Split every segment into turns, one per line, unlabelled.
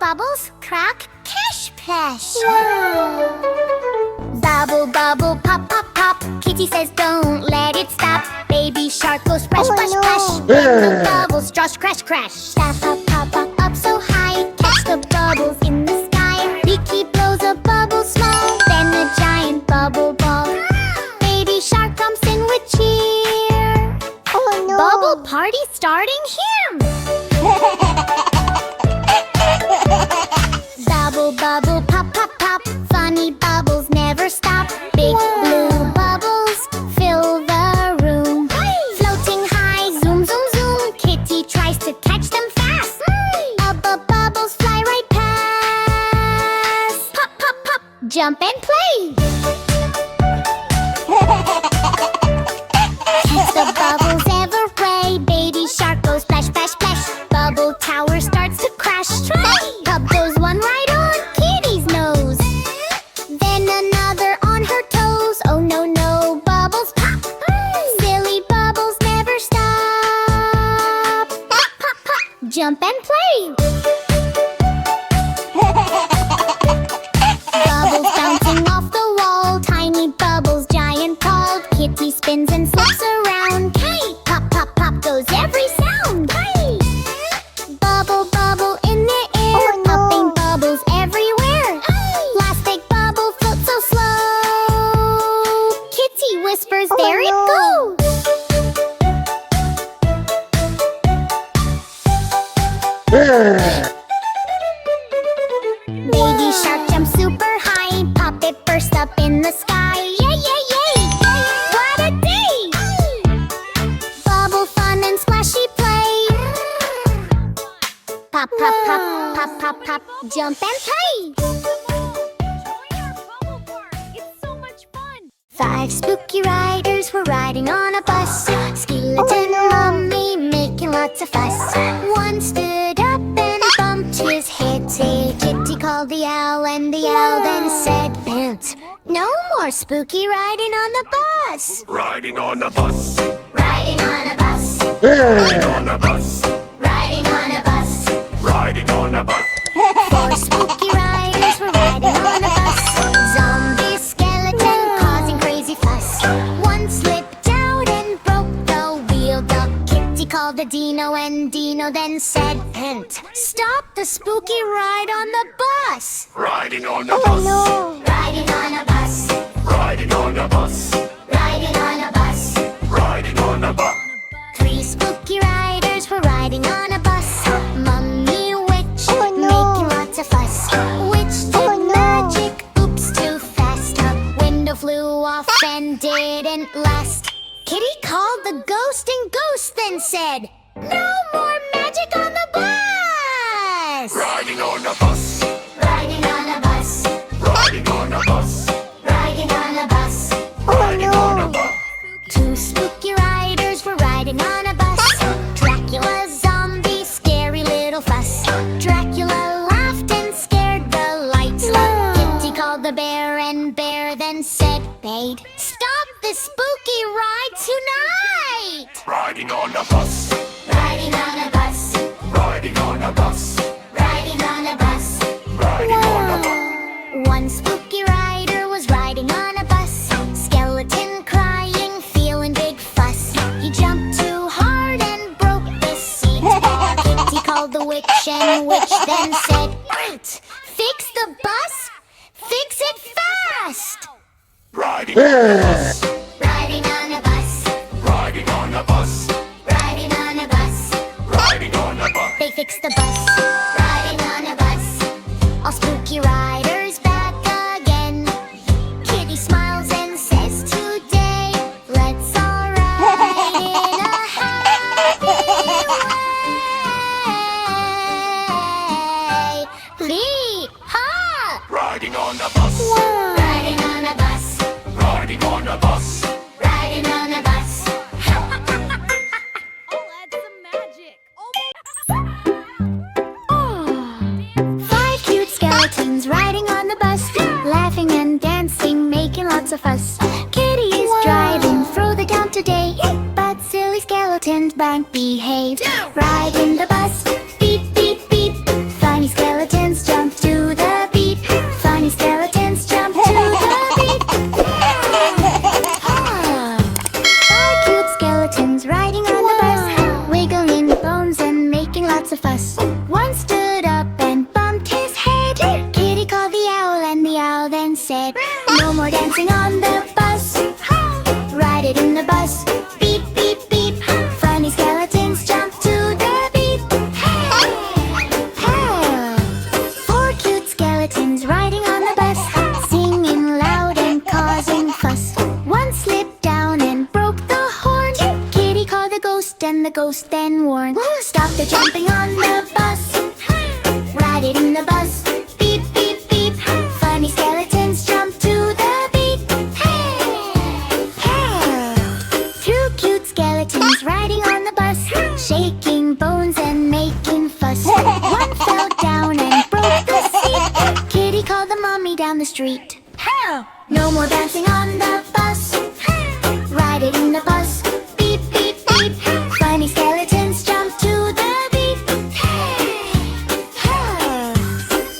bubbles, crack, cash, plash. Bubble, bubble, pop, pop, pop. Kitty says don't let it stop. Baby shark goes splash, splash, splash. Then the bubbles josh, crash, crash. Stop, pop, pop, pop, up so high. Catch the bubbles in the sky. Ricky blows a bubble small, then a giant bubble ball. Baby shark comes in with cheer. Oh no! Bubble party starting here. Bubble, bubble, pop, pop, pop. Funny bubbles never stop. Big blue bubbles fill the room. Floating high, zoom, zoom, zoom. Kitty tries to catch them fast. Bubbles fly right past. Pop, pop, pop, jump and play. Catch the bubbles every way. Baby shark goes splash, splash, splash. Bubble tower starts to crash. Pop goes one right on Kitty's nose, then another on her toes. Oh no, no, bubbles pop. Silly bubbles never stop. Pop, pop, pop, jump and play. Bubbles bouncing off the wall. Tiny bubbles, giant called. Kitty spins and slips around. Hey, pop, pop, pop goes every sound. Hey, bubble, bubble in the air. Popping bubbles everywhere. Plastic bubble floats so slow. Kitty whispers, there it goes. Baby shark jumps super high. Pop it burst up in the sky. Yay, yay, yay! What a day! Bubble fun and splashy play. Pop, pop, pop, pop, pop, pop, jump and play. Five spooky riders were riding on a bus. Skeleton mummy making lots of fuss. One stood up and bumped his head. Say, Kitty called the owl, and the owl then said, Bent, no more spooky riding on the bus.
Riding on a bus.
Riding on a bus.
Riding on a bus.
Riding on a bus.
Riding on a bus.
Four spooky riders were riding on a bus. Zombie skeleton causing crazy fuss. One slipped out and broke the wheel. The Kitty called the Dino, and Dino then said, Bent, stop the spooky ride on the bus.
Riding on a bus.
Riding on a bus.
Riding on a bus.
Riding on a bus.
Riding on a bus.
Three spooky riders were riding on a bus. Mummy witch making lots of fuss. Witch did magic, oops, too fast. Her window flew off and didn't last. Kitty called the ghost, and ghost then said, no more magic on the bus.
Riding on a bus.
Riding on a bus.
Riding on a bus.
Riding on a bus.
Riding on a bus.
Two spooky riders were riding on a bus. Dracula, zombie, scary little fuss. Dracula laughed and scared the lights. Kitty called the bear, and bear then said, Babe, stop this spooky ride tonight.
Riding on a bus.
Riding on a bus.
Riding on a bus.
Riding on a bus.
Riding on a bus.
One spooky rider was riding on a bus. Skeleton crying, feeling big fuss. He jumped too hard and broke the seat. Kitty called the witch, and witch then said, Great, fix the bus, fix it fast.
Riding on a bus.
Riding on a bus.
Riding on a bus.
Riding on a bus.
Riding on a bus.
They fixed the bus. Riding on a bus. All spooky riders back again. Kitty smiles and says, Today, let's all ride in a happy way. Lee-ha!
Riding on a bus.
Riding on a bus.
Riding on a bus.
Riding on a bus.
I'll add some magic.
Five cute skeletons riding on the bus, laughing and dancing, making lots of fuss. Kitty is driving through the town today, but silly skeletons bank behave. Riding the bus, beep, beep, beep. Funny skeletons ghost then warned, stop the jumping on the bus. Ride it in the bus. Beep, beep, beep. Funny skeletons jump to the beat. Two cute skeletons riding on the bus, shaking bones and making fuss. One fell down and broke the seat. Kitty called the mommy down the street. No more dancing on the bus. Ride it in the bus. Beep, beep, beep. Funny skeletons jump to the beat.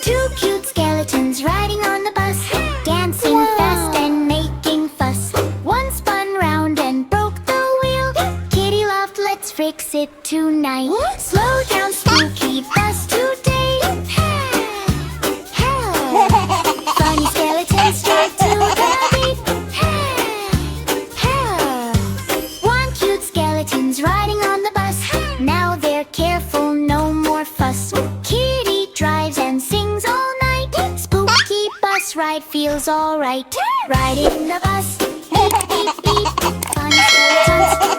Two cute skeletons riding on the bus, dancing fast and making fuss. One spun round and broke the wheel. Kitty laughed, let's fix it tonight. Slow down, spooky bus today. Funny skeletons jump to the beat. One cute skeleton's riding on the bus. Now they're careful, no more fuss. Kitty drives and sings all night. Spooky bus ride feels alright. Ride in the bus. Beep, beep, beep. Funny skeletons